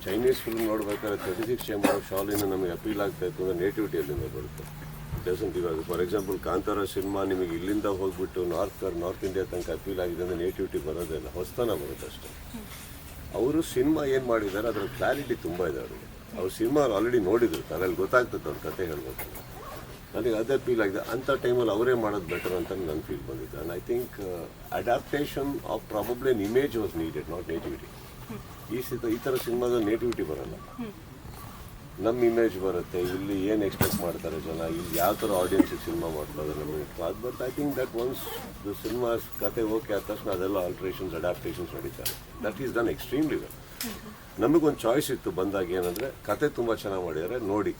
Chinese film ನೋಡ್ಬೇಕಾದ್ರೆ 36 chamber of ಶಾಲಿನ ನಮಗೆ appeal ಆಗ್ತಾ ಇತ್ತು ಅಂದರೆ ನೇಟಿವಿಟಿಯಲ್ಲಿಂದ ಬರುತ್ತೆ. ಡಸಂಟ್ ಇವಾಗ ಫಾರ್ ಎಕ್ಸಾಂಪಲ್ ಕಾಂತಾರ ಸಿನಿಮಾ ನಿಮಗೆ ಇಲ್ಲಿಂದ ಹೋಗ್ಬಿಟ್ಟು ನಾರ್ತ್ ಇಂಡಿಯಾ ತನಕ ಅಪೀಲ್ ಆಗಿದೆ ಅಂದರೆ ನೇಟಿವಿಟಿ ಬರೋದೇ ಇಲ್ಲ, ಹೊಸತನ ಬರುತ್ತೆ ಅಷ್ಟೇ. ಅವರು ಸಿನಿಮಾ ಏನು ಮಾಡಿದ್ದಾರೆ ಅದರ ಕ್ಲಾರಿಟಿ ತುಂಬ ಇದೆ ಅವರಿಗೆ. ಅವ್ರು ಸಿನಿಮಾ ಆಲ್ರೆಡಿ ನೋಡಿದ್ರು, ತಲೆಯಲ್ಲಿ ಗೊತ್ತಾಗ್ತದೆ ಅವ್ರ ಕತೆ ಹೇಳ್ಬೇಕಲ್ಲ. ನನಗೆ ಅದೇ ಫೀಲ್ ಆಗಿದೆ. ಅಂಥ ಟೈಮಲ್ಲಿ ಅವರೇ ಮಾಡೋದು ಬೆಟರ್ ಅಂತ ನನ್ನ ಫೀಲ್ ಬಂದಿದೆ. And I think adaptation of probably an image was needed, not nativity. ಈ ಥರ ಸಿನಿಮಾದಲ್ಲಿ ನೇಟಿವಿಟಿ ಬರೋಲ್ಲ, ನಮ್ಮ ಇಮೇಜ್ ಬರುತ್ತೆ. ಇಲ್ಲಿ ಏನು ಎಕ್ಸ್ಪೆಕ್ಟ್ ಮಾಡ್ತಾರೆ ಜನ, ಇಲ್ಲಿ ಯಾವ ಥರ ಆಡಿಯನ್ಸಿಗೆ ಸಿನಿಮಾ ಮಾಡ್ತಾರೆ ನಮಗೆ ಅದು. But I think that once the cinemas ಕತೆ ಓಕೆ ಆದ ತಕ್ಷಣ ಅದೆಲ್ಲ ಆಲ್ಟ್ರೇಷನ್ಸ್ ಅಡಾಪ್ಟೇಷನ್ಸ್ ನಡೀತಾರೆ. That is done extremely well. ನಮಗೊಂದು ಚಾಯ್ಸ್ ಇತ್ತು ಬಂದಾಗ ಏನಂದರೆ ಕತೆ ತುಂಬ ಚೆನ್ನಾಗಿ ಮಾಡಿದ್ದಾರೆ ನೋಡಿ,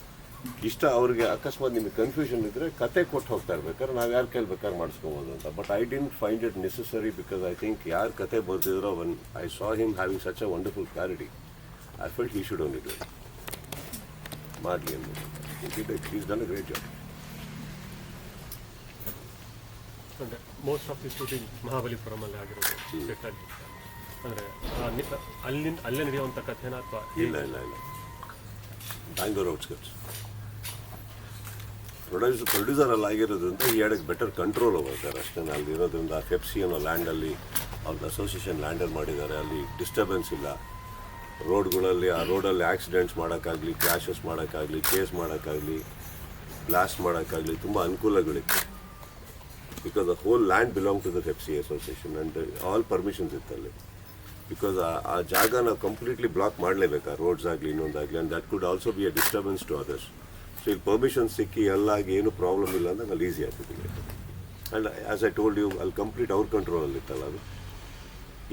ಇಷ್ಟ ಅವ್ರಿಗೆ ಅಕಸ್ಮಾತ್ ನಿಮಗೆ ಕನ್ಫ್ಯೂಷನ್ ಇದ್ದರೆ ಕತೆ ಕೊಟ್ಟು ಹೋಗ್ತಾ ಇರ್ಬೇಕಾದ್ರೆ ನಾವು ಯಾರು ಕೈಲಿ ಬೇಕಾದ್ರೆ ಮಾಡಿಸ್ಕೊಬೋದು ಅಂತ. But I didn't find it necessary because I think ಯಾರು ಕತೆ ಬರ್ದಿದ್ರೋ one I saw him having such a wonderful clarity. I felt he should only do it. ಮಾಡಲಿ ಅಂದ್ಬಿಟ್ಟು is done a great job. Most of the shooting ಮಹಾಬಲಿಪುರಮಲ್ಲಿ ಆಗಿರೋದು ಸೆಟ್ಟಲ್ಲಿ ಅಂದರೆ ಅಲ್ಲೇ ನಡೆಯುವಂಥ ಕಥೆನ ಅಥವಾ ಇಲ್ಲ ಬ್ಯಾಂಗ್ಳೂರ್ ಔಟ್ಸ್ಕರ್ಟ್ಸ್. ಪ್ರೊಡ್ಯೂಸರ್ ಅಲ್ಲಿ ಆಗಿರೋದ್ರಿಂದ ಈ ಎಡಕ್ಕೆ ಬೆಟರ್ ಕಂಟ್ರೋಲ್ ಹೋಗ್ತಾರೆ ಅಷ್ಟೇ. ಅಲ್ಲಿ ಇರೋದ್ರಿಂದ ಫೆಪ್ಸಿ ಅನ್ನೋ ಲ್ಯಾಂಡಲ್ಲಿ ಅವ್ರದ್ದು ಅಸೋಸಿಯೇಷನ್ ಲ್ಯಾಂಡಲ್ಲಿ ಮಾಡಿದ್ದಾರೆ. ಅಲ್ಲಿ ಡಿಸ್ಟರ್ಬೆನ್ಸ್ ಇಲ್ಲ ರೋಡ್ಗಳಲ್ಲಿ. ಆ ರೋಡಲ್ಲಿ ಆಕ್ಸಿಡೆಂಟ್ಸ್ ಮಾಡೋಕ್ಕಾಗಲಿ, ಕ್ರ್ಯಾಶಸ್ ಮಾಡೋಕ್ಕಾಗಲಿ, ಚೇಸ್ ಮಾಡೋಕ್ಕಾಗಲಿ, ಬ್ಲಾಸ್ಟ್ ಮಾಡೋಕ್ಕಾಗಲಿ ತುಂಬ ಅನುಕೂಲಗಳಿತ್ತು. Because the whole land belong to the FEFSI association and all permissions ಇತ್ತಲ್ಲಿ. ಬಿಕಾಸ್ ಆ ಜಾಗ ನಾವು ಕಂಪ್ಲೀಟ್ಲಿ ಬ್ಲಾಕ್ ಮಾಡಲೇಬೇಕು, ಆ ರೋಡ್ಸ್ ಆಗಲಿ ಇನ್ನೊಂದಾಗಲಿ. And that could also be a disturbance to others. So ಇಲ್ಲಿ ಪರ್ಮಿಷನ್ ಸಿಕ್ಕಿ ಎಲ್ಲಾಗಿ ಏನು ಪ್ರಾಬ್ಲಮ್ ಇಲ್ಲ ಅಂದಾಗ ಅಲ್ಲಿ ಈಸಿ ಆಗ್ತಿದೆ. And as I told you ಅಲ್ಲಿ ಕಂಪ್ಲೀಟ್ ಅವ್ರ ಕಂಟ್ರೋಲಲ್ಲಿ ಇತ್ತಲ್ಲ ಅದು.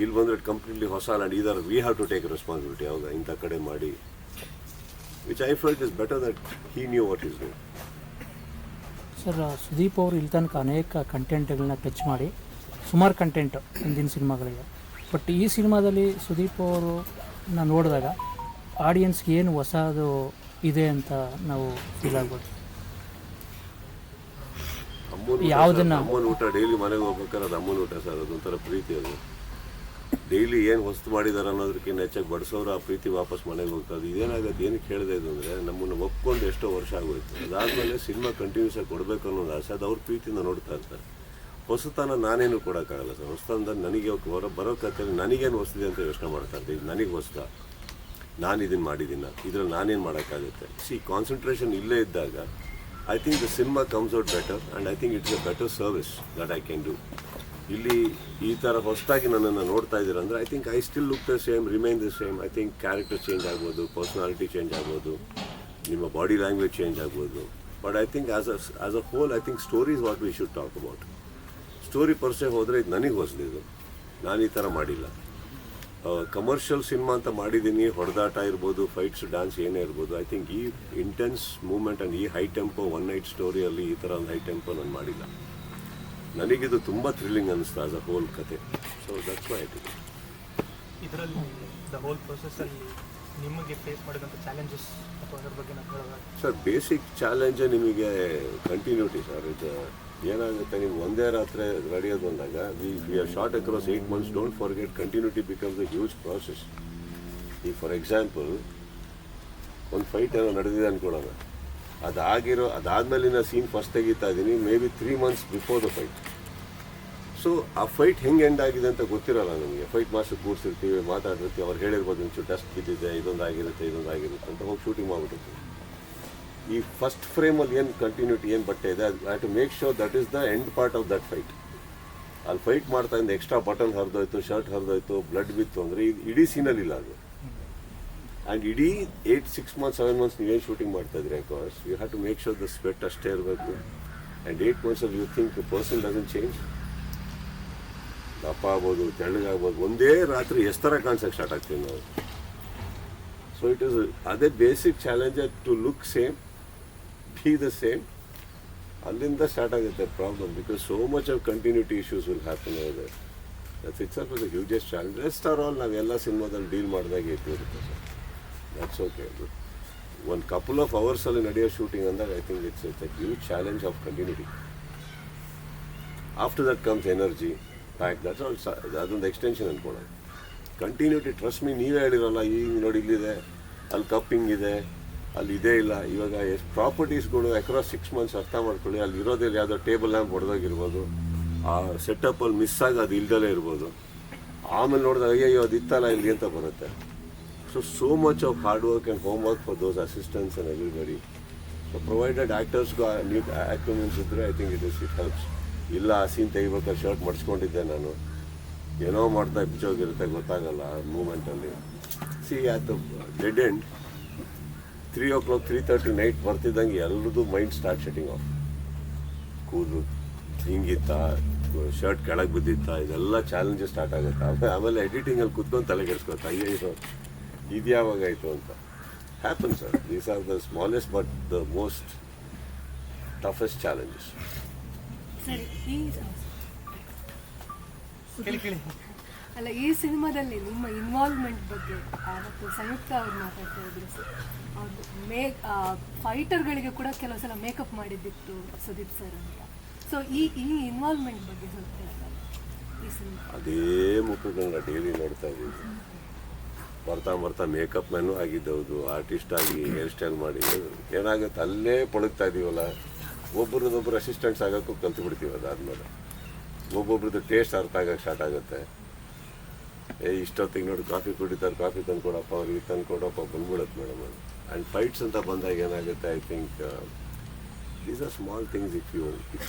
ಇಲ್ಲಿ ಬಂದರೆ ಕಂಪ್ಲೀಟ್ಲಿ ಹೊಸ ಲ್ಯಾಂಡ್. ಇದರ we have to take responsibility. ಯಾವಾಗ ಇಂಥ ಕಡೆ ಮಾಡಿ which I felt is better that he knew what is doing. Sir, Sudeep ಅವರು ಇಲ್ಲಿ ತನಕ ಅನೇಕ ಕಂಟೆಂಟ್ಗಳನ್ನ ಟಚ್ ಮಾಡಿ ಸುಮಾರು ಕಂಟೆಂಟ್ ಹಿಂದಿನ ಸಿನಿಮಾಗಳಿಗೆ. ಬಟ್ ಈ ಸಿನಿಮಾದಲ್ಲಿ ಸುದೀಪ್ ಅವರನ್ನ ನೋಡಿದಾಗ ಆಡಿಯನ್ಸ್ಗೆ ಏನು ಹೊಸದು ಇದೆ ಅಂತ ನಾವು ಫೀಲ್ ಆಗ್ಬೋದು. ಅಮ್ಮನ ಊಟ ಡೈಲಿ ಮನೆಗೆ ಹೋಗ್ಬೇಕಾದ್ರೆ ಅದು ಅಮ್ಮನ ಊಟ ಸರ್, ಅದೊಂಥರ ಪ್ರೀತಿ. ಅದು ಡೈಲಿ ಏನು ಹೊಸ್ತು ಮಾಡಿದ್ದಾರೆ ಅನ್ನೋದಕ್ಕಿಂತ ಹೆಚ್ಚಾಗಿ ಬಡಿಸೋರು ಆ ಪ್ರೀತಿ ವಾಪಸ್ ಮನೆಗೆ ಹೋಗ್ತದೆ. ಇದೇನಾಗುತ್ತೆ ಏನಕ್ಕೆ ಹೇಳಿದೆ ಇದು ಅಂದರೆ ನಮ್ಮನ್ನು ಒಪ್ಕೊಂಡು ಎಷ್ಟೋ ವರ್ಷ ಆಗೋಯ್ತು. ಅದಾದಮೇಲೆ ಸಿನಿಮಾ ಕಂಟಿನ್ಯೂಸ್ ಆಗಿ ಕೊಡಬೇಕು ಅನ್ನೋದು ಆಸೆ. ಅದು ಅವ್ರ ಪ್ರೀತಿಯಿಂದ ನೋಡ್ತಾ ಇರ್ತಾರೆ. ಹೊಸತನ ನಾನೇನು ಕೊಡೋಕ್ಕಾಗಲ್ಲ ಸರ್. ಹೊಸತನದಲ್ಲಿ ನನಗೆ ಬರೋ ಕಥೆಯಲ್ಲಿ ನನಗೇನು ಹೊಸ್ತಿದೆ ಅಂತ ಯೋಚನೆ ಮಾಡ್ತಾ ಇರ್ತೀನಿ. ಇದು ನನಗೆ ಹೊಸ್ತ, ನಾನು ಇದನ್ನು ಮಾಡಿದ್ದೀನಿ, ಇದ್ರಲ್ಲಿ ನಾನೇನು ಮಾಡೋಕ್ಕಾಗುತ್ತೆ. ಕಾನ್ಸಂಟ್ರೇಷನ್ ಇಲ್ಲೇ ಇದ್ದಾಗ I think the cinema comes out better and I think it's A better service that I can do. ಇಲ್ಲಿ ಈ ಥರ ಹೊಸದಾಗಿ ನನ್ನನ್ನು ನೋಡ್ತಾ ಇದ್ದೀರ ಅಂದರೆ I think I still look the same, remain the same. I think character change ಆಗ್ಬೋದು, personality change ಆಗ್ಬೋದು, ನಿಮ್ಮ ಬಾಡಿ ಲ್ಯಾಂಗ್ವೇಜ್ ಚೇಂಜ್ ಆಗ್ಬೋದು. But I think as a hole I think story is what we should talk about. Story ಪರ್ಸೆ ಹೋದರೆ ಇದು ನನಗೆ ಹೊಸದಿದು, ನಾನು ಈ ಥರ ಮಾಡಿಲ್ಲ. ಕಮರ್ಷಿಯಲ್ ಸಿನಿಮಾ ಅಂತ ಮಾಡಿದ್ದೀನಿ, ಹೊಡೆದಾಟ ಇರ್ಬೋದು, ಫೈಟ್ಸ್, ಡ್ಯಾನ್ಸ್ ಏನೇ ಇರ್ಬೋದು. ಐ ಥಿಂಕ್ ಈ ಇಂಟೆನ್ಸ್ ಮೂಮೆಂಟ್ ಆ್ಯಂಡ್ ಈ ಹೈ ಟೆಂಪೋ ಒನ್ ನೈಟ್ ಸ್ಟೋರಿಯಲ್ಲಿ ಈ ಥರ ಒಂದು ಹೈ ಟೆಂಪೋ ನಾನು ಮಾಡಿಲ್ಲ. ನನಗಿದು ತುಂಬ ಥ್ರಿಲ್ಲಿಂಗ್ ಅನ್ನಿಸ್ತು ಆಸ್ ಅ ಹೋಲ್ ಕತೆ. So that's why I did it. ಇದರಲ್ಲಿ ದ ಹೋಲ್ ಪ್ರೊಸೆಸ್ಸಲ್ಲಿ ನಿಮಗೆ ಫೇಸ್ ಮಾಡಿದಂಥ ಚಾಲೆಂಜಸ್ ಅಥವಾ ಅದ್ರ ಬಗ್ಗೆ ನಾವು ಹೇಳೋದಾದ್ರೆ ಸರ್, ಬೇಸಿಕ್ ಚಾಲೆಂಜೇ ನಿಮಗೆ ಕಂಟಿನ್ಯೂಟಿ ಸರ್. ಇದು ಏನಾಗುತ್ತೆ, ನೀವು ಒಂದೇ ರಾತ್ರಿ ರೆಡಿಯೋದು ಬಂದಾಗ we or short across 8 months. Don't forget continuity becomes a huge process. ಈಗ ಫಾರ್ ಎಕ್ಸಾಂಪಲ್ ಒಂದು ಫೈಟ್ ಏನೋ ನಡೆದಿದೆ ಅಂದ್ಕೊಳ್ಳೋಣ, ಅದಾದಮೇಲಿನ ಸೀನ್ ಫಸ್ಟ್ ತೆಗಿತಾ ಇದ್ದೀನಿ may be 3 months before the fight. So ಆ ಫೈಟ್ ಹೆಂಗೆ ಎಂಡ್ ಆಗಿದೆ ಅಂತ ಗೊತ್ತಿರೋಲ್ಲ ನಮಗೆ. ಫೈಟ್ ಮಾಸ್ಟರ್ ಕೂರಿಸಿರ್ತೀವಿ, ಮಾತಾಡಿರ್ತೀವಿ, ಅವ್ರು ಹೇಳಿರ್ಬೋದು ಒಂಚೂರು ಟೆಸ್ಟ್ ಬಿದ್ದಿದೆ, ಇದೊಂದಾಗಿರುತ್ತೆ ಅಂತ ಹೋಗಿ ಶೂಟಿಂಗ್ ಮಾಡಿಬಿಟ್ಟಿರ್ತೀವಿ. ಈ ಫಸ್ಟ್ ಫ್ರೇಮಲ್ಲಿ ಏನು ಕಂಟಿನ್ಯೂಟಿ ಏನು ಬಟ್ಟೆ ಇದೆ, I have to make sure that is the end part of that fight. ಅಲ್ಲಿ ಫೈಟ್ ಮಾಡ್ತಾ ಇದ್ದ ಎಕ್ಸ್ಟ್ರಾ ಬಟನ್ ಹರಿದೋಯ್ತು, ಶರ್ಟ್ ಹರಿದೋಯ್ತು, ಬ್ಲಡ್ ಬಿತ್ತು ಅಂದರೆ ಇಡೀ ಸೀನಲ್ಲಿ ಇಲ್ಲ ಅದು. ಆ್ಯಂಡ್ ಇಡೀ 6 months 7 months ನೀವೇನು ಶೂಟಿಂಗ್ ಮಾಡ್ತಾ ಇದ್ರಿ because you have to make sure the sweat ಅಷ್ಟೇ ಇರಬೇಕು. And 8 months you think person doesn't change. ದಪ್ಪ ಆಗ್ಬೋದು, ತೆಳ್ಳಗಾಗ್ಬೋದು, ಒಂದೇ ರಾತ್ರಿ ಎಷ್ಟು ಥರ ಕಾಣಿಸೋಕ್ಕೆ ಸ್ಟಾರ್ಟ್ ಆಗ್ತೀವಿ ನಾವು. ಸೊ ಇಟ್ ಈಸ್ ಅದೇ basic challenge to look same, be the same. ಅಲ್ಲಿಂದ ಸ್ಟಾರ್ಟ್ ಆಗುತ್ತೆ problem because so much of continuity issues will happen over. That's itself is the hugest challenge. Rest are all ನಾವೆಲ್ಲ ಸಿನಿಮಾದಲ್ಲಿ deal ಮಾಡಿದಾಗ ಇಟ್ಟಿರುತ್ತೆ sir. That's okay. ಒಂದು couple of ಅವರ್ಸಲ್ಲಿ ನಡೆಯೋ shooting ಅಂದಾಗ I think it's a huge challenge of continuity. After that comes energy pack. That's all. ಅದೊಂದು extension ಅಂದ್ಕೊಳ್ಳೋದು. Continuity trust me, ನೀವೇ ಹೇಳಿರಲ್ಲ ಈಗ ನೋಡಿ ಇಲ್ಲಿದೆ, ಅಲ್ಲಿ ಕಪ್ಪಿಂಗ್ ಇದೆ, ಅಲ್ಲಿ ಇದೇ ಇಲ್ಲ. ಇವಾಗ ಎಷ್ಟು ಪ್ರಾಪರ್ಟೀಸ್ಗಳು ಅಕ್ರಾಸ್ 6 months ಅರ್ಥ ಮಾಡ್ಕೊಳ್ಳಿ, ಅಲ್ಲಿ ಇರೋದಿಲ್ಲ, ಯಾವುದೋ ಟೇಬಲ್ ಲ್ಯಾಂಪ್ ಹೊಡೆದೋಗಿರ್ಬೋದು, ಆ ಸೆಟಪ್ಪಲ್ಲಿ ಮಿಸ್ ಆಗಿ ಅದು ಇಲ್ದಲೇ ಇರ್ಬೋದು. ಆಮೇಲೆ ನೋಡಿದಾಗ ಅಯ್ಯೋ ಅದು ಇತ್ತಲ್ಲ ಇಲ್ಲಿ ಅಂತ ಬರುತ್ತೆ. So much of hard work and homework for those assistants and everybody. So provided ಆ್ಯಕ್ಟರ್ಸ್ಗೂ ನ್ಯೂ ಆಕ್ಯುಮೆಂಟ್ಸ್ ಇದ್ದರೆ ಐ ಥಿಂಕ್ ಇಟ್ ಹೆಲ್ಪ್ಸ್. ಇಲ್ಲ ಆ ಸೀನ್ ತೆಗಿಬೇಕಾದ್ರೆ ಶರ್ಟ್ ಮಡ್ಸ್ಕೊಂಡಿದ್ದೆ ನಾನು, ಏನೋ ಮಾಡ್ತಾ ಬಿಚ್ಚೋಗಿರುತ್ತೆ ಗೊತ್ತಾಗಲ್ಲ ಮೂಮೆಂಟಲ್ಲಿ. See at dead end 3 o'clock 3:30 night ಬರ್ತಿದ್ದಂಗೆ ಎಲ್ಲರದ್ದು ಮೈಂಡ್ ಸ್ಟಾರ್ಟ್ ಶಟಿಂಗ್ ಆಫ್. ಕೂದಲು ಹಿಂಗಿತ್ತ, ಶರ್ಟ್ ಕೆಳಗೆ ಬಿದ್ದಿತ್ತ, ಇದೆಲ್ಲ ಚಾಲೆಂಜಸ್ ಸ್ಟಾರ್ಟ್ ಆಗುತ್ತೆ. ಆಮೇಲೆ ಎಡಿಟಿಂಗಲ್ಲಿ ಕುತ್ಕೊಂಡು ತಲೆ ಕೆಡಿಸ್ಕೊತ ಅಯ್ಯೋ ಇದು ಯಾವಾಗಾಯಿತು ಅಂತ. Happen sir, these are the smallest but the most toughest challenges. ಸರಿ, ಕೇಳಿ ಅಲ್ಲ, ಈ ಸಿನಿಮಾದಲ್ಲಿ ನಿಮ್ಮ ಇನ್ವಾಲ್ವ್ಮೆಂಟ್ ಬಗ್ಗೆ ಮತ್ತು ಸಂಯುಕ್ತ ಅವ್ರು ಮಾತಾಡ್ತಾ ಇದ್ರು ಸರ್. ಅವ್ರು ಫೈಟರ್ಗಳಿಗೆ ಕೂಡ ಕೆಲವು ಸಲ ಮೇಕಪ್ ಮಾಡಿದ್ದಿತ್ತು ಸುದೀಪ್ ಸರ್ ಅಂತ. ಸೊ ಈ ಇನ್ವಾಲ್ವ್ಮೆಂಟ್ ಬಗ್ಗೆ ಸ್ವಲ್ಪ ಹೇಳ್ತಾರೆ ಈ ಸಿನಿಮಾ. ಅದೇ ಮುಖಗಳನ್ನ ಡೈಲಿ ನೋಡ್ತಾ ಇದ್ದೀವಿ. ಬರ್ತಾ ಮೇಕಪ್ ಮ್ಯಾನು ಆಗಿದ್ದವುದು, ಆರ್ಟಿಸ್ಟ್ ಆಗಿ ಹೇರ್ ಸ್ಟೈಲ್ ಮಾಡಿ ಏನಾಗುತ್ತೆ ಅಲ್ಲೇ ಪೊಳಗ್ತಾ ಇದೀವಲ್ಲ. ಒಬ್ಬರದೊಬ್ಬರು ಅಸಿಸ್ಟೆಂಟ್ಸ್ ಆಗೋಕ್ಕೂ ಕಲ್ತು ಬಿಡ್ತೀವಿ. ಅದಾದ್ಮೇಲೆ ಒಬ್ಬೊಬ್ರದ್ದು ಟೇಸ್ಟ್ ಅರ್ಥ ಆಗೋಕ್ಕೆ ಸ್ಟಾರ್ಟ್ ಆಗುತ್ತೆ. ಇಷ್ಟೊತ್ತಿಗೆ ನೋಡಿ ಕಾಫಿ ಕುಡಿತಾರೆ, ಕಾಫಿ ತಂದು ಕೊಡಪ್ಪ, ಅವ್ರಿಗೆ ತಂದು ಕೊಡಪ್ಪ ಬಂದ್ಬಿಡುತ್ತೆ ಮೇಡಮ್ ಅದು. ಆ್ಯಂಡ್ ಫೈಟ್ಸ್ ಅಂತ ಬಂದಾಗ ಏನಾಗುತ್ತೆ, I think these are small things. If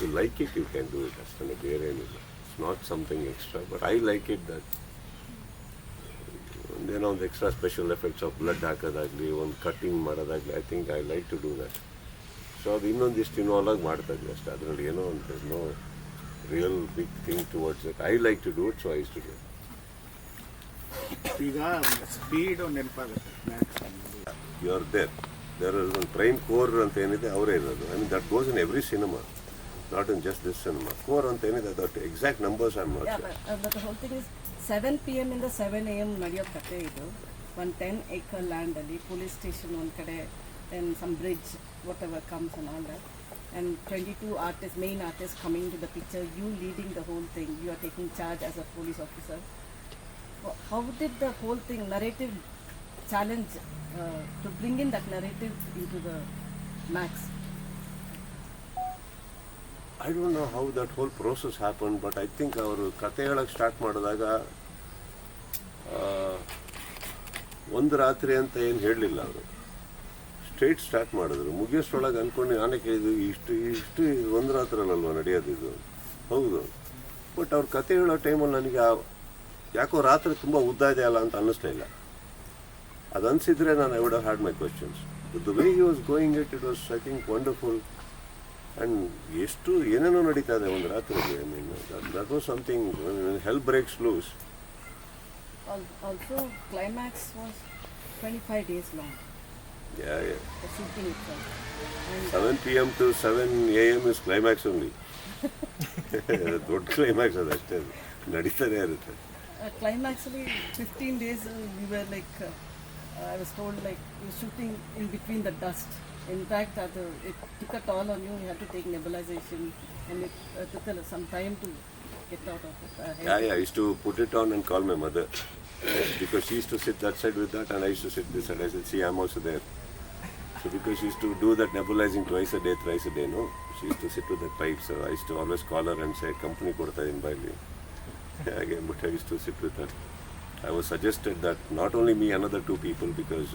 you like it you can do it, ಅಷ್ಟೇ, ಬೇರೆ ಏನಿಲ್ಲ. It's not something extra, but I like it that. ಒಂದೇನೋ ಒಂದು extra special effects of blood ಹಾಕೋದಾಗಲಿ, ಒಂದು ಕಟ್ಟಿಂಗ್ ಮಾಡೋದಾಗಲಿ, I think I like to do that. So ಅದು ಇನ್ನೊಂದಿಷ್ಟು ಇನ್ವಾಲ್ವ್ ಆಗಿ ಮಾಡ್ತಾ ಇದ್ವಿ ಅಷ್ಟೇ. ಅದರಲ್ಲಿ ಏನೋ ಒಂದು no real big thing towards it. I like to do it, so I use to do. ಈಗ ಸ್ಪೀಡು ನೆನಪಾಗುತ್ತೆ. ಯು ಆರ್ ದೇರ್ ಇಸ್ ಒಂದು ಪ್ರೈಮ್ ಕೋರ್ ಅಂತ ಏನಿದೆ ಅವರೇ ಇರೋದು. I mean that goes in every cinema, not in just this cinema. Core ಅಂತ ಏನಿದೆ that exact numbers I am not sure. But the whole thing is 7 PM ಇಂದ 7 AM ನಡೆಯೋ ಕತೆ ಇದು. ಒಂದು 10 acre ಲ್ಯಾಂಡ್ ಅಲ್ಲಿ ಪೊಲೀಸ್ ಸ್ಟೇಷನ್ ಒಂದು ಕಡೆ, then some bridge, whatever comes and all that. And 22 artists, main artists coming to the picture, you leading the whole thing, you are taking charge as a police officer. How did the whole thing, narrative challenge, to bring in that narrative into the Max? I don't know how that whole process happened, but I think ಅವರು ಕತೆ ಹೇಳಕ್ಕೆ start ಮಾಡಿದಾಗ ಒಂದು ರಾತ್ರಿ ಅಂತ ಏನು ಹೇಳಲಿಲ್ಲ. ಅವರು ಸ್ಟ್ರೈಟ್ ಸ್ಟಾರ್ಟ್ ಮಾಡಿದ್ರು. ಮುಗಿಯೋಷ್ಟ್ರೊಳಗೆ ಅಂದ್ಕೊಂಡು ನಾನೇ ಕೇಳಿದ್ವಿ, ಇಷ್ಟು ಒಂದು ರಾತ್ರಿಯಲ್ಲಲ್ವ ನಡೆಯೋದಿದು. ಹೌದು, ಬಟ್ ಅವ್ರ ಕತೆ ಹೇಳೋ ಟೈಮಲ್ಲಿ ನನಗೆ ಯಾಕೋ ರಾತ್ರಿ ತುಂಬ ಉದ್ದ ಇದೆ ಅಲ್ಲ ಅಂತ ಅನ್ನಿಸ್ಲಿಲ್ಲ. ಅದು ಅನಿಸಿದ್ರೆ ನಾನು I would have had my questions. The way he was going it was I think wonderful. And ಎಷ್ಟು ಏನೇನೋ ನಡೀತಾ ಇದೆ ಒಂದು ರಾತ್ರಿಗೆ. I mean that was something. Hell breaks loose. Also, climax was 25 days long. Yeah. The shooting itself. And 7 PM to 7 AM is climax only. ದೊಡ್ಡ climax ಅದು ಅಷ್ಟೇ, ನಡೀತಾನೆ ಇರುತ್ತೆ. climaxally 15 days we were like, I was told like you're shooting in between the dust. In fact, it took a toll on you. You had to take nebulization, and it took some time to get out of it. Yeah, I used to put it on and call my mother because she used to sit that side with that and I used to sit this side. I said, see, I'm also there. So because she used to do that nebulizing twice a day, thrice a day, no? She used to sit with the pipes. So I used to always call her and say, company kodta in baili. Again, but I used to sit with her. I was suggested that not only me, another 2 people, because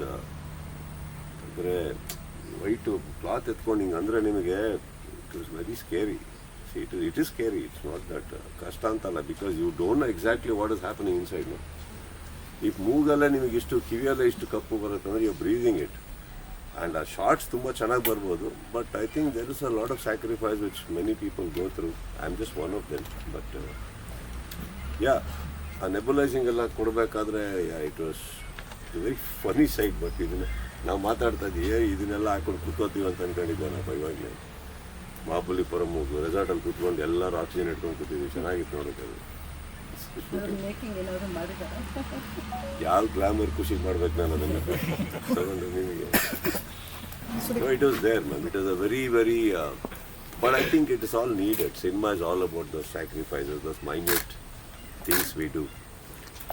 white cloth ಎತ್ಕೊಂಡು ಹಿಂಗೆ ಅಂದರೆ ನಿಮಗೆ it was very scary. See it is scary. It's not that ಕಷ್ಟ ಅಂತಲ್ಲ, because you don't know exactly what is happening inside. No, ಈ ಮೂಗಲ್ಲೇ ನಿಮಗೆ ಇಷ್ಟು, ಕಿವಿಯಲ್ಲೇ ಇಷ್ಟು ಕಪ್ಪು ಬರುತ್ತೆ ಅಂದರೆ ಯು ಬ್ರೀದಿಂಗ್ ಇಟ್. ಆ್ಯಂಡ್ ಆ ಶಾರ್ಟ್ಸ್ ತುಂಬ ಚೆನ್ನಾಗಿ ಬರ್ಬೋದು, but I think there is a lot of sacrifice which many people go through. I am just one of them. But ಆ ನೆಬುಲೈಸಿಂಗ್ ಎಲ್ಲ ಕೊಡಬೇಕಾದ್ರೆ it was very Ghani side. But ಇದನ್ನು ನಾವು ಮಾತಾಡ್ತಾ ಇದ್ದೀವಿ, ಇದನ್ನೆಲ್ಲ ಹಾಕೊಂಡು ಕೂತ್ಕೋತೀವಿ ಅಂತ ಅಂದ್ಕೊಂಡಿದ್ದಾನಪ್ಪ. ಇವಾಗಲೇ ಮಹಾಬಲಿಪುರಂ ರೆಸಾರ್ಟಲ್ಲಿ ಕೂತ್ಕೊಂಡು ಎಲ್ಲರೂ ಆಕ್ಸಿಜನ್ ಇಟ್ಕೊಂಡು ಕೂತಿದ್ವಿ. ಚೆನ್ನಾಗಿತ್ತು ನೋಡೋಕೆ. ಅದು ಯಾವ ಗ್ಲಾಮರ್ ಖುಷಿ ಮಾಡ್ಬೇಕು ನಾನು ಅದನ್ನು ತಗೊಂಡು ನಿಮಗೆ. So it was there ma'am. It was a very very but I think it is all needed. Cinema is all about those sacrifices, those minute things we do.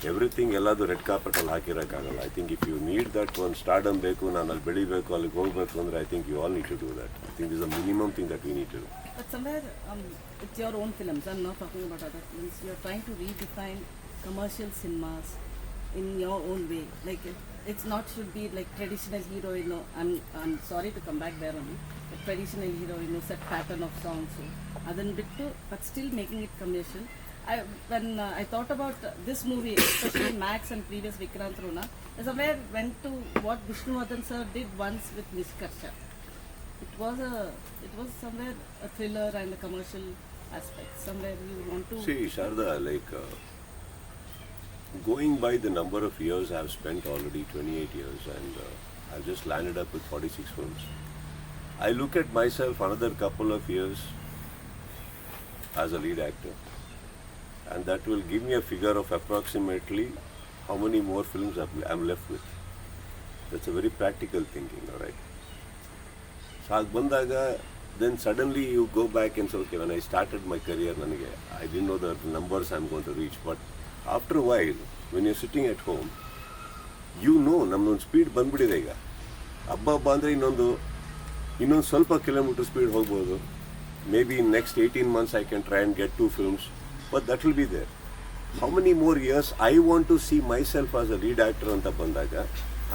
Everything ಎಲ್ಲದು ರೆಡ್ ಕಾರ್ಪೆಟಲ್ಲಿ ಹಾಕಿರೋಕ್ಕಾಗಲ್ಲ. I think if you need that ಒಂದು stardom ಬೇಕು, ನಾನು ಅಲ್ಲಿ ಬೆಳಿಬೇಕು, ಅಲ್ಲಿಗೆ ಹೋಗಬೇಕು ಅಂದರೆ I think you all need to do that. I think this a minimum thing that we need to do. But somewhere it's your own films. I'm not talking about other films. You're trying to redefine commercial cinemas in your own way. Like it's not should be like traditional hero. You know, I'm sorry to come back there only. The traditional hero, you know, set pattern of songs. So, adhan bittu, but still making it commercial. When I thought about this movie, especially Max and previous Vikrant Rona, I somewhere went to what Vishnuvardhan sir did once with Kichcha. It was somewhere a thriller and a commercial aspect. Somewhere you want to See, Sharda, like going by the number of years I've spent already, 28 years, and I've just landed up with 46 films. I look at myself another couple of years as a lead actor, and that will give me a figure of approximately how many more films I'm left with. That's a very practical thinking, all right? So ಆಗ ಬಂದಾಗ then suddenly you go back and say, okay, when I started my career, I didn't know the numbers I'm going to reach, but after a while, when you're sitting at home, you know ನಮ್ಮದೊಂದು speed ಬಂದ್ಬಿಟ್ಟಿದೆ ಈಗ. ಹಬ್ಬ ಅಂದರೆ ಇನ್ನೊಂದು ಸ್ವಲ್ಪ kilometre speed ಹೋಗ್ಬೋದು. Maybe in next 18 months I can try and get 2 films, but that will be there. How many more years I want to see myself as a lead actor anta bandaga,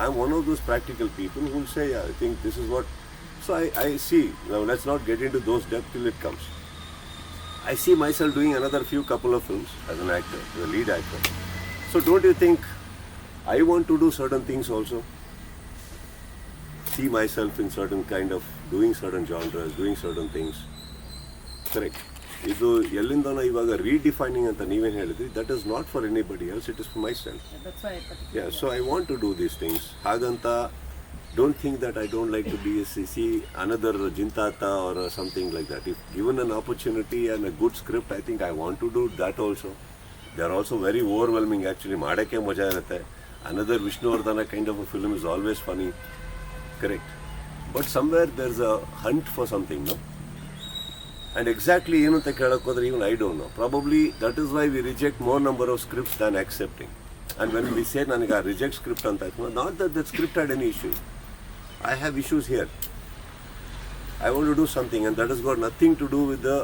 I'm one of those practical people who will say, yeah, I think this is what. So I see, now let's not get into those depths till it comes. I see myself doing another couple of films as an actor, as a lead actor. So don't you think I want to do certain things also? See myself in certain kind of doing certain genres, doing certain things. Correct. ಇದು ಎಲ್ಲಿಂದನೋ ಇವಾಗ ರೀಡಿಫೈನಿಂಗ್ ಅಂತ ನೀವೇನು ಹೇಳಿದ್ರಿ, that is not for anybody else, it is for myself. So I want to do these things. ಹಾಗಂತ don't think that I don't like to be see another ಜಿಂತಾತ or something like that. If given an opportunity and a good script, I think I want to do that also. They are also very overwhelming actually. ಮಾಡೋಕ್ಕೆ ಮಜಾ ಇರುತ್ತೆ. Another Vishnuvardhan kind of a film is always funny. Correct. But somewhere there is a hunt for something, no? And exactly ಏನು ಅಂತ ಕೇಳಕ್ಕೆ ಹೋದ್ರೆ even I don't know. Probably that is why we reject more number of scripts than accepting. And when we say ನನಗೆ ಆ reject script ಅಂತ, not that that script had any issue. I have issues here. I want to do something, and that has got nothing to do with the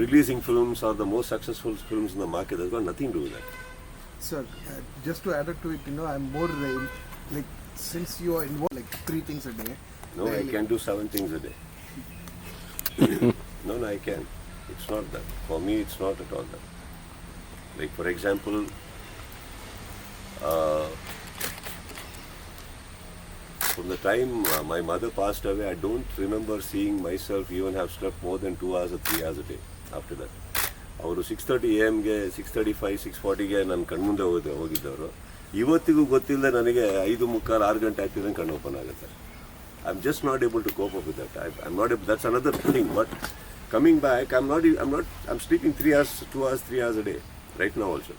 releasing films or the most successful films in the market. That's got nothing to do with that. Sir, just to add up to it, you know, I'm more like, since you are involved like 3 things a day. No, I can do 7 things a day. No, I can. It's not that. For me, it's not at all that. Like, for example, from the time my mother passed away, I don't remember seeing myself even have slept more than 2 hours or 3 hours a day after that. ಅವರು 6:30 AM-ಗೆ 6:35 6:40ಗೆ ನನ್ನ ಕಣ್ಮುಂದೆ ಹೋಗಿದ್ದವರು ಇವತ್ತಿಗೂ ಗೊತ್ತಿಲ್ಲದೆ ನನಗೆ 5:45 6 ಗಂಟೆ ಆಗ್ತಿದ್ದಂಗೆ ಕಣ್ಣು open ಆಗುತ್ತೆ. I'm just not able to cope up with that. I'm not able, that's another thing. But coming back, I'm sleeping 3 hours, 2 hours, 3 hours a day right now also.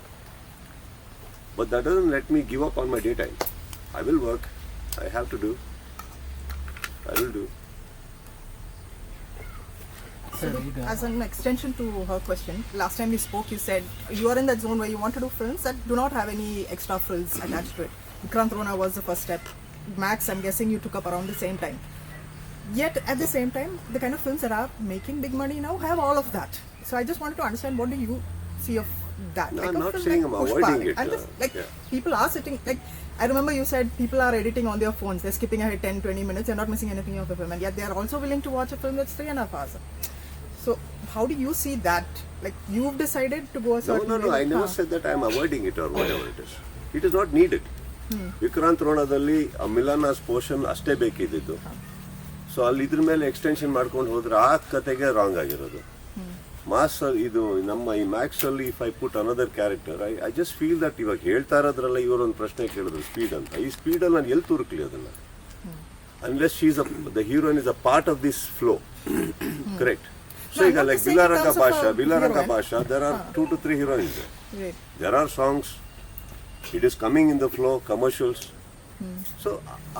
But that doesn't let me give up on my daytime. I will work. I have to do. I will do. As an extension to her question, last time we spoke, you said you are in that zone where you want to do films that do not have any extra frills attached to it. Vikrant Rona was the first step. Max, I'm guessing you took up around the same time. Yet at the same time, the kind of films that are making big money now have all of that. So I just wanted to understand, what do you see of that? No, like I'm not saying I'm avoiding it. And people are sitting, like, I remember you said people are editing on their phones, they're skipping ahead 10-20 minutes, they're not missing anything of the film, and yet they are also willing to watch a film that's 3.5 hours. So how do you see that? Like, you've decided to go a certain way. No, I never said that I'm avoiding it or whatever it is. It is not needed. Vikrant ರೋಣದಲ್ಲಿ Milana's portion ಅಷ್ಟೇ ಬೇಕಿದ್ದು. So ಅಲ್ಲಿ ಇದ್ರ ಮೇಲೆ extension ಮಾಡ್ಕೊಂಡು ಹೋದ್ರೆ ಆ ಕತೆಗೆ ರಾಂಗ್ ಆಗಿರೋದು. ಮಾಸ್ ಇದು ನಮ್ಮ ಈ ಮ್ಯಾಕ್ಸ್ ಅಲ್ಲಿ if I put another character, I just feel that ಇವಾಗ ಹೇಳ್ತಾ ಇರೋದ್ರಲ್ಲ ಇವರೊಂದು ಪ್ರಶ್ನೆ ಕೇಳಿದ್ರು ಸ್ಪೀಡ್ ಅಂತ. ಈ ಸ್ಪೀಡಲ್ಲಿ ನಾನು ಎಲ್ಲಿ ತುರುಕ್ಲಿ ಅದನ್ನ? Unless she's the heroine is a part of this flow. Correct. So ಈಗ ಲೈಕ್ ಬಿಲಾರಂಗ ಭಾಷಾ there are 2 to 3 heroines. There are songs. It is coming in the flow, commercials. So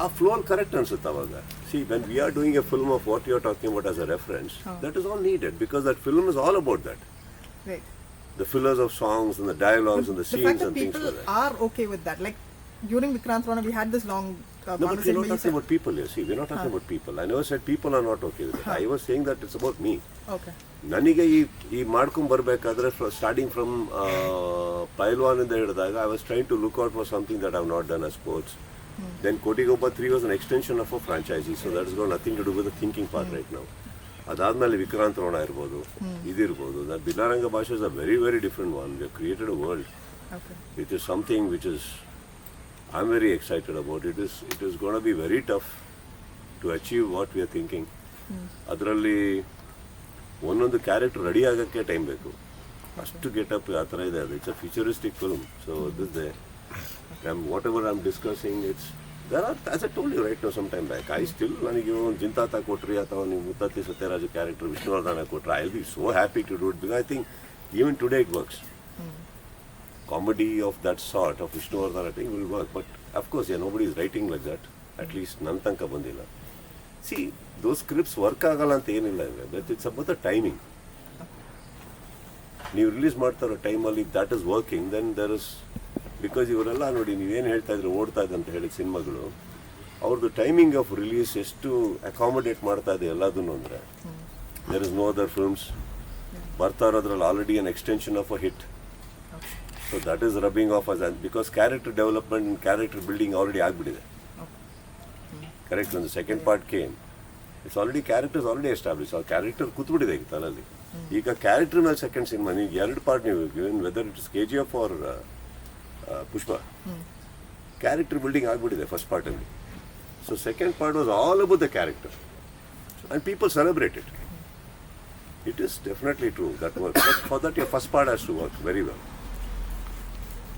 our flow correct answer tavaga. See, when we are doing a film of what you are talking about as a reference, that is all needed because that film is all about that. Right. the fillers of songs and the dialogues and the The scenes fact that and things people like that. are okay with that, like during Vikrant Rona, we had this long No, but we're conversation not where you talking said, about people here. See, we're not talking about people. I never said people are not okay with it. I was saying that it's about me. okay, ನನಗೆ ಈ ಮಾಡ್ಕೊಂಡು ಬರಬೇಕಾದ್ರೆ starting from ಪೈಲ್ವಾನಿಂದ ಹಿಡಿದಾಗ I was trying to look out for something that have not done a sports then Kotigobba 3 was an extension of a franchise so that is got nothing to do with the thinking part right ನಾವು. ಅದಾದ್ಮೇಲೆ ವಿಕ್ರಾಂತ್ ರೋಣ ಇರ್ಬೋದು, ಇದಿರ್ಬೋದು. That ಬಿಲಾರಂಗ ಭಾಷೆ is a very very different one. We have created a world. okay. It is something which is I'm very excited about. It is going to be very tough to achieve what we are thinking. ಅದರಲ್ಲಿ ಒಂದೊಂದು character ready ಆಗೋಕ್ಕೆ time ಬೇಕು. ಅಷ್ಟು getup ಆ ಥರ ಇದೆ ಅದು. It's a futuristic film. So this they whatever I am discussing it's there are as I told you right no some time back I still ನನಗೆ ಒಂದು ಜಿಂತಾತ ಕೊಟ್ರಿ ಅಥವಾ ನೀವು ಮುತ್ತತ್ತಿ ಸತ್ಯರಾಜು ಕ್ಯಾರೆಕ್ಟರ್ ವಿಷ್ಣುವರ್ಧನ ಕೊಟ್ಟರೆ I will be so happy to do it because I think even today it works. Comedy of that sort of Vishnuvardhan I think will work, but of course yeah, nobody is writing like that, at least nan tanka bandila. See, those scripts work agala anta enilla ive, but it's about the timing. ನೀವು release ಮಾಡ್ತಾರೋ ಟೈಮಲ್ಲಿ that is working, then there is, because ಇವರೆಲ್ಲ ನೋಡಿ ನೀವೇನು ಹೇಳ್ತಾ ಇದ್ರೆ ಓಡ್ತಾ ಇದೆ ಅಂತ ಹೇಳಿದ ಸಿನಿಮಾಗಳು ಅವ್ರದ್ದು ಟೈಮಿಂಗ್ ಆಫ್ ರಿಲೀಸ್ ಎಷ್ಟು ಅಕಾಮಡೇಟ್ ಮಾಡ್ತಾ ಇದೆ ಎಲ್ಲದನ್ನು ಅಂದರೆ there is no other films ಬರ್ತಾ ಇರೋದ್ರಲ್ಲಿ already an extension of a hit. So that is rubbing off us, and because character development and character building already ಆಗ್ಬಿಟ್ಟಿದೆ. Correct, when the second part came, it's already characters already established. ಆ character ಕೂತ್ಬಿಟ್ಟಿದೆ ಈಗ ತಲೆಯಲ್ಲಿ. ಈಗ character ಮೇಲೆ second cinema ನೀವು 2 part ನೀವು whether it is KGF or Pushpa, character building ಆಗ್ಬಿಟ್ಟಿದೆ first ಪಾರ್ಟಲ್ಲಿ. So second part was all about the character and people celebrate it. It is definitely true that works. But for that your first part has to work very well.